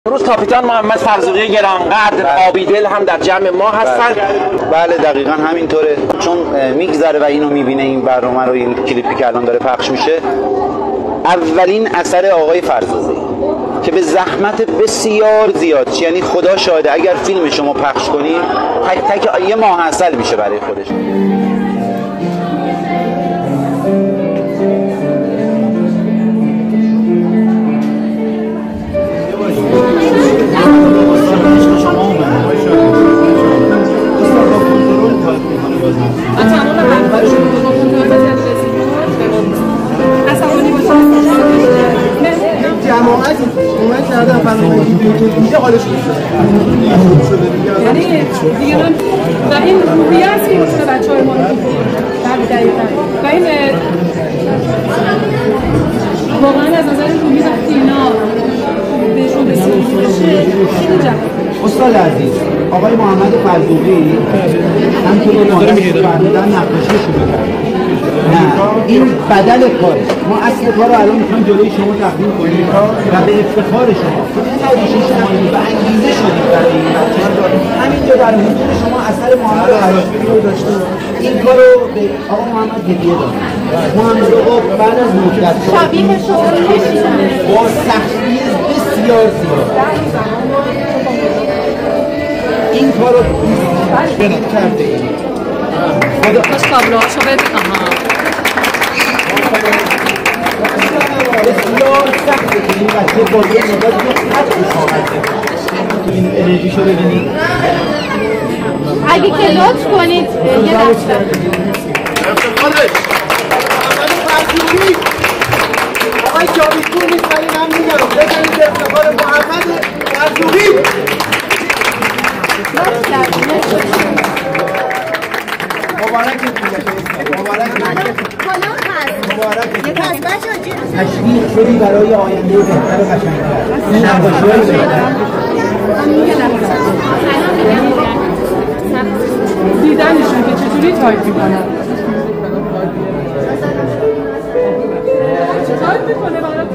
امروز کاپیتان محمد فرزوقی گرانقدر آبیدل هم در جمع ما هستن. بله دقیقاً همینطوره، چون میگذره و اینو میبینه این برنامه رو، این کلیپی که الان داره پخش میشه، اولین اثر آقای فرزوقی که به زحمت بسیار زیاد، یعنی خدا شاهده اگر فیلم شما پخش کنید تک تک یه ماحصل میشه برای خودش. جماعت اومد کردن برنامه اینجا حالش یعنی دیگه من و این روحیه است که مثل بچه‌های ما رو دقیقاً و این واقعا از نظر روحی وقتی اینا بهشون رسیدگی بشه خیلی جمع. استاد عزیز آقای محمد فرزوقی همونطور که مادرش فرمودن نقاشی شروع کردن. نه این بدل کاره، ما اصل کار رو الان میخوایم جلوی شما تقدیم کنیم و به افتخار شما نمیشه شما و انگیزه شدید برای این بچه‌ها. همینجا در حضور شما اثر محمد فرزوقی رو داشتیم، این کار رو به آقا محمد هدیه دادیم. محمد آقا بعد از مدت شبیه شما کشیدنه با سختی بسیار زیاد این کار رو کرده ایم. باش کابلوهاشو ببین. بسیار سخته که این بچه با یه مدت یه خط بخواهد این انرژیشو ببینید. اگه که لطف کنید یه دسته افتخارش محمد فرزوقی آقای جاویدپور نیست ولی من میگم بزنید افتخار محمد فرزوقی. تشویق شدی برای آینده بهتر و قشنگتر. این نقاشی‌های بهتر. دیدنشون که چطوری تایپ میکنن. تایپ میکنه برای